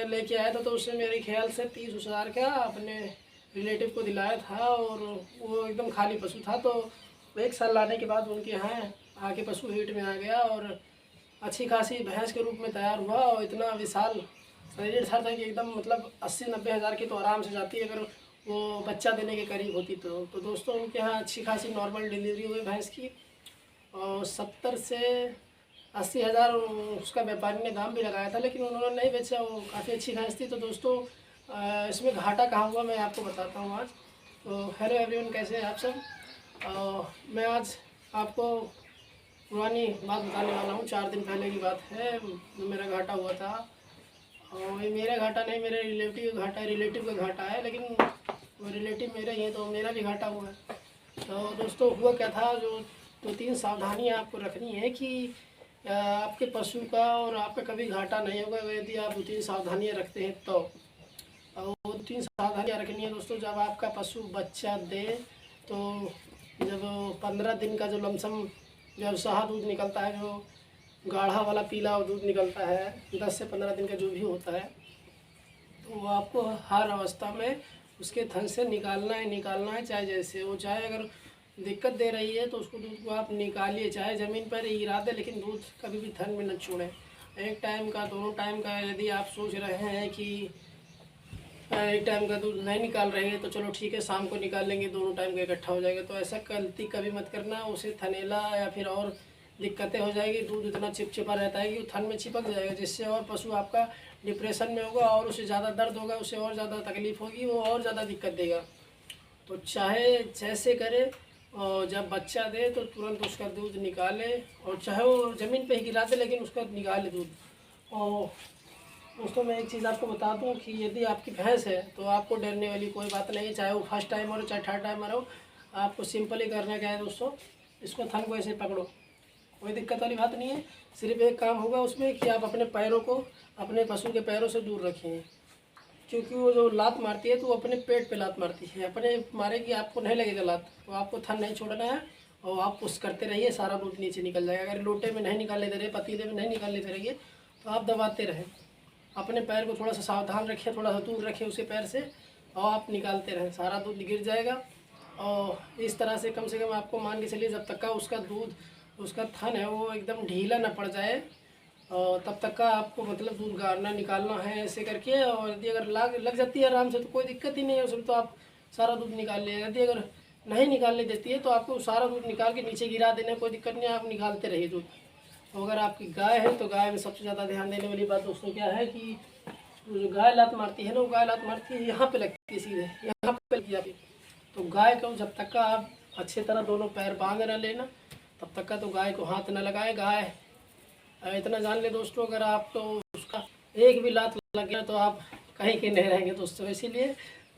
मैं लेके आया था तो उसने मेरे ख्याल से 30,000 का अपने रिलेटिव को दिलाया था, और वो एकदम खाली पशु था। तो 1 साल लाने के बाद उनके यहाँ आके पशु हीट में आ गया और अच्छी खासी भैंस के रूप में तैयार हुआ, और इतना विशाल शरीर था कि एकदम मतलब 80-90 हज़ार की तो आराम से जाती है अगर वो बच्चा देने के करीब होती तो दोस्तों उनके यहाँ अच्छी खासी नॉर्मल डिलीवरी हुई भैंस की, और 70 से 80 हज़ार उसका व्यापारी ने दाम भी लगाया था, लेकिन उन्होंने नहीं बेचा। वो काफ़ी अच्छी भैंस थी। तो दोस्तों इसमें घाटा कहाँ हुआ मैं आपको बताता हूँ आज। तो हेलो एवरीवन, कैसे हैं आप सब। मैं आज आपको पुरानी बात बताने वाला हूँ। 4 दिन पहले की बात है, मेरा घाटा हुआ था। और ये मेरा घाटा नहीं, मेरे रिलेटिव का घाटा है, रिलेटिव का घाटा है, लेकिन वो रिलेटिव मेरे ही हैं तो मेरा भी घाटा हुआ है। तो दोस्तों हुआ क्या था, जो 2-3 सावधानियाँ आपको रखनी है कि आपके पशु का और आपका कभी घाटा नहीं होगा यदि आप 2-3 सावधानियाँ रखते हैं तो। और वो 3 सावधानियाँ रखनी है दोस्तों। जब आपका पशु बच्चा दे तो जब 15 दिन का जो लमसम जब साहा दूध निकलता है, जो गाढ़ा वाला पीला दूध निकलता है, 10 से 15 दिन का जो भी होता है, तो वो आपको हर अवस्था में उसके थन से निकालना है। चाहे जैसे वो, चाहे अगर दिक्कत दे रही है तो उसको दूध को आप निकालिए, चाहे ज़मीन पर ही गिरा दे, लेकिन दूध कभी भी थन में न छोड़ें। एक टाइम का, दोनों टाइम का यदि आप सोच रहे हैं कि एक टाइम का दूध नहीं निकाल रहे हैं तो चलो ठीक है शाम को निकाल लेंगे, दोनों टाइम का इकट्ठा हो जाएगा, तो ऐसा गलती कभी मत करना। उसे थनेला या फिर और दिक्कतें हो जाएगी। दूध इतना चिपचिपा रहता है कि वो थन में चिपक जाएगा, जिससे और पशु आपका डिप्रेशन में होगा और उसे ज़्यादा दर्द होगा, उसे और ज़्यादा तकलीफ होगी, वो और ज़्यादा दिक्कत देगा। तो चाहे जैसे करे, और जब बच्चा दे तो तुरंत उसका दूध निकाले, और चाहे वो ज़मीन पे ही गिरा दे लेकिन उसका निकाले दूध। और दोस्तों मैं एक चीज़ आपको बता दूं कि यदि आपकी भैंस है तो आपको डरने वाली कोई बात नहीं है, चाहे वो फर्स्ट टाइमर हो चाहे थर्ड टाइमर हो। आपको सिंपल ही करना क्या है दोस्तों, इसको थन को ऐसे पकड़ो, कोई दिक्कत वाली बात नहीं है। सिर्फ एक काम होगा उसमें कि आप अपने पैरों को अपने पशु के पैरों से दूर रखें, क्योंकि वो जो लात मारती है तो वो अपने पेट पे लात मारती है, अपने मारेगी, आपको नहीं लगेगा लात। तो आपको थन नहीं छोड़ना है और आप पुश करते रहिए, सारा दूध नीचे निकल जाएगा। अगर लोटे में नहीं निकालने दे रहे, पतीले में नहीं निकालने दे रहिए, तो आप दबाते रहें, अपने पैर को थोड़ा सा सावधान रखिए, थोड़ा सा दूर रखिए उसके पैर से, और आप निकालते रहें, सारा दूध गिर जाएगा। और इस तरह से कम आपको मान के चलिए जब तक का उसका दूध, उसका थन है वो एकदम ढीला ना पड़ जाए, और तब तक का आपको मतलब दूध गारना निकालना है ऐसे करके। और यदि अगर लग जाती है आराम से तो कोई दिक्कत ही नहीं है उसमें, तो आप सारा दूध निकाल लिया। यदि अगर नहीं निकालने देती है तो आपको सारा दूध निकाल के नीचे गिरा देना, कोई दिक्कत नहीं है, आप निकालते रहिए दूध। तो अगर आपकी गाय है तो गाय में सबसे ज़्यादा ध्यान देने वाली बात दोस्तों क्या है कि जो गाय लात मारती है ना, वो गाय लात मारती है यहाँ पे लगती है, सीधे यहाँ पे लगी जाती है। तो गाय को जब तक का आप अच्छी तरह दोनों पैर बांध न लेना, तब तक का तो गाय को हाथ न लगाए। गाय इतना जान ले दोस्तों, अगर आप तो उसका एक भी लात लग गया तो आप कहीं के नहीं रहेंगे दोस्तों। इसीलिए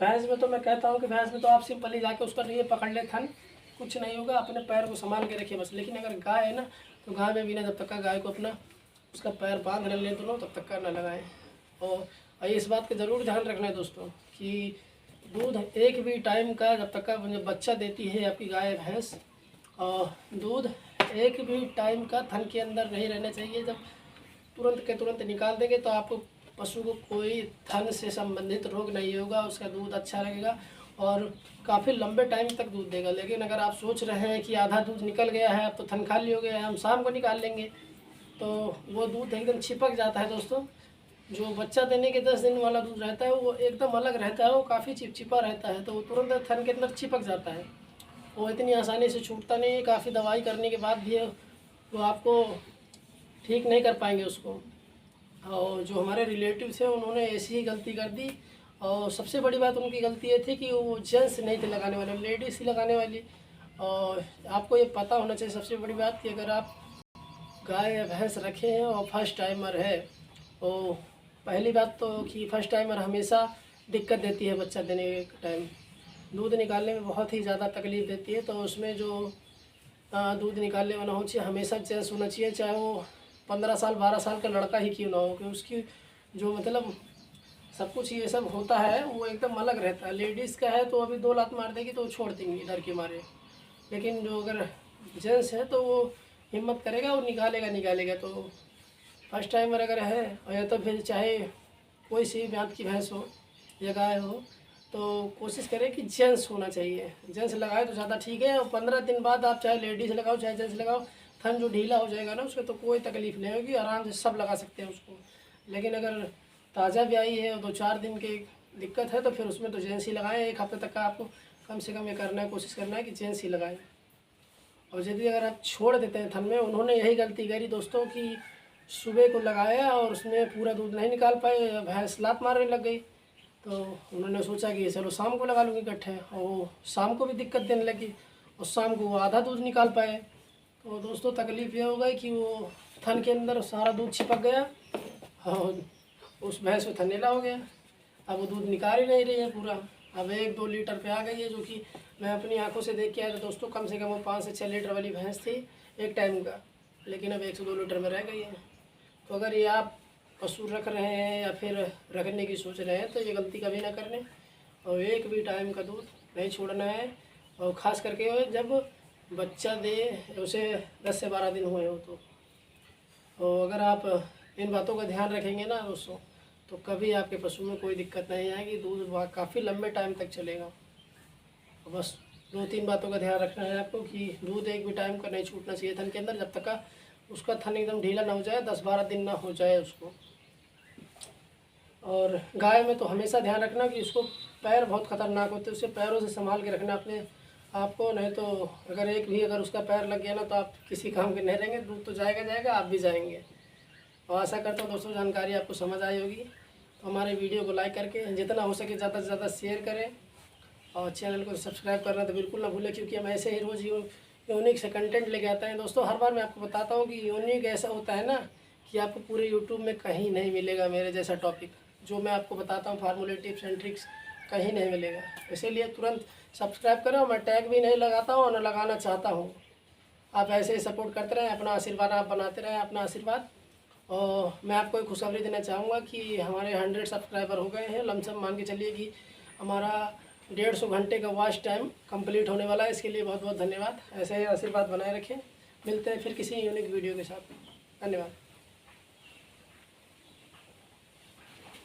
भैंस में तो मैं कहता हूँ कि भैंस में तो आप सिंपली जाके उसका ये पकड़ ले थन, कुछ नहीं होगा, अपने पैर को संभाल के रखिए बस। लेकिन अगर गाय है ना, तो गाय में भी ना, जब तक का गाय को अपना उसका पैर बांध न ले दोनों, तब तक का न लगाएं। और इस बात का ज़रूर ध्यान रखना है दोस्तों कि दूध एक भी टाइम का जब तक का बच्चा देती है आपकी गाय भैंस, और दूध एक भी टाइम का थन के अंदर नहीं रहना चाहिए। जब तुरंत के तुरंत निकाल देंगे तो आपको पशु को कोई थन से संबंधित रोग नहीं होगा, उसका दूध अच्छा लगेगा और काफ़ी लंबे टाइम तक दूध देगा। लेकिन अगर आप सोच रहे हैं कि आधा दूध निकल गया है, अब तो थन खाली हो गया है, हम शाम को निकाल लेंगे, तो वो दूध एकदम चिपक जाता है दोस्तों। जो बच्चा देने के 10 दिन वाला दूध रहता है वो एकदम अलग रहता है, वो काफ़ी चिपचिपा रहता है, तो वो तुरंत थन के अंदर चिपक जाता है, वो इतनी आसानी से छूटता नहीं है। काफ़ी दवाई करने के बाद भी वो आपको ठीक नहीं कर पाएंगे उसको। और जो हमारे रिलेटिव थे उन्होंने ऐसी ही गलती कर दी, और सबसे बड़ी बात उनकी गलती ये थी कि वो जेंट्स नहीं थे लगाने वाले, लेडीज़ ही लगाने वाली। और आपको ये पता होना चाहिए सबसे बड़ी बात कि अगर आप गाय या भैंस रखे हैं और फर्स्ट टाइमर है, तो पहली बात तो कि फर्स्ट टाइमर हमेशा दिक्कत देती है बच्चा देने के टाइम, दूध निकालने में बहुत ही ज़्यादा तकलीफ़ देती है। तो उसमें जो दूध निकालने वाला होना चाहिए हमेशा जेंट्स होना चाहिए, चाहे वो 15 साल 12 साल का लड़का ही क्यों ना हो, कि उसकी जो मतलब सब कुछ ये सब होता है वो एकदम अलग रहता है। लेडीज़ का है तो अभी 2 लात मार देगी तो वो छोड़ देंगी डर के मारे, लेकिन जो अगर जेंट्स है तो वो हिम्मत करेगा, वो निकालेगा। तो फर्स्ट टाइमर अगर है, और या तो फिर चाहे कोई सी ब्यात की भैंस हो या गाय हो तो कोशिश करें कि जेंट्स होना चाहिए। जेंट्स लगाए तो ज़्यादा ठीक है। और 15 दिन बाद आप चाहे लेडीज़ लगाओ चाहे जेंट्स लगाओ, थन जो ढीला हो जाएगा ना उसमें तो कोई तकलीफ़ नहीं होगी, आराम से सब लगा सकते हैं उसको। लेकिन अगर ताज़ा ब्याई है और 2-4 दिन की दिक्कत है तो फिर उसमें तो जेंट्स ही लगाएं। 1 हफ्ते तक का आपको कम से कम ये करना है, कोशिश करना है कि जेंट्स ही लगाएं। और यदि अगर आप छोड़ देते हैं थन में, उन्होंने यही गलती करी दोस्तों कि सुबह को लगाया और उसमें पूरा दूध नहीं निकाल पाए, भैंस लात मारने लग गई। तो उन्होंने सोचा कि चलो शाम को लगा लूँगी इकट्ठे, और वो शाम को भी दिक्कत देने लगी और शाम को वो आधा दूध निकाल पाए। तो दोस्तों तकलीफ़ ये हो गई कि वो थन के अंदर सारा दूध चिपक गया और उस भैंस में थनेला हो गया। अब वो दूध निकाल ही नहीं रही है पूरा। अब 1-2 लीटर पे आ गई है, जो कि मैं अपनी आंखों से देख के आया था दोस्तों। कम से कम वो 5 से 6 लीटर वाली भैंस थी एक टाइम का, लेकिन अब 1 से 2 लीटर में रह गई है। तो अगर ये आप पशु रख रहे हैं या फिर रखने की सोच रहे हैं तो ये गलती कभी ना करने, और एक भी टाइम का दूध नहीं छोड़ना है। और ख़ास करके जब बच्चा दे उसे 10 से 12 दिन हुए हो तो अगर आप इन बातों का ध्यान रखेंगे ना दोस्तों तो कभी आपके पशु में कोई दिक्कत नहीं आएगी। दूध काफ़ी लंबे टाइम तक चलेगा। बस 2-3 बातों का ध्यान रखना है आपको कि दूध एक भी टाइम का नहीं छूटना चाहिए थन के अंदर, जब तक का उसका थन एकदम ढीला ना हो जाए, 10-12 दिन ना हो जाए उसको। और गाय में तो हमेशा ध्यान रखना कि उसको पैर बहुत ख़तरनाक होते हैं, उसे पैरों से संभाल के रखना अपने आपको, नहीं तो अगर उसका पैर लग गया ना तो आप किसी काम के नहीं रहेंगे। दूध तो जाएगा, आप भी जाएंगे। और आशा करता हूँ दोस्तों जानकारी आपको समझ आई होगी। तो हमारे वीडियो को लाइक करके जितना हो सके ज़्यादा से ज़्यादा शेयर करें और चैनल को सब्सक्राइब करना तो बिल्कुल ना भूलें, क्योंकि हम ऐसे ही रोज़ यूनिक से कंटेंट लेके आते हैं दोस्तों। हर बार मैं आपको बताता हूँ कि यूनिक ऐसा होता है ना कि आपको पूरे यूट्यूब में कहीं नहीं मिलेगा मेरे जैसा टॉपिक। जो मैं आपको बताता हूँ फार्मूले टिप्स एंड ट्रिक्स कहीं नहीं मिलेगा। इसीलिए तुरंत सब्सक्राइब करें। और मैं टैग भी नहीं लगाता हूँ और न लगाना चाहता हूँ। आप ऐसे ही सपोर्ट करते रहें, अपना आशीर्वाद आप बनाते रहें, अपना आशीर्वाद। और मैं आपको एक खुशखबरी देना चाहूँगा कि हमारे 100 सब्सक्राइबर हो गए हैं। लमसम मान के चलिए कि हमारा 150 घंटे का वॉच टाइम कंप्लीट होने वाला है। इसके लिए बहुत बहुत धन्यवाद। ऐसे ही आशीर्वाद बनाए रखें। मिलते हैं फिर किसी यूनिक वीडियो के साथ। धन्यवाद।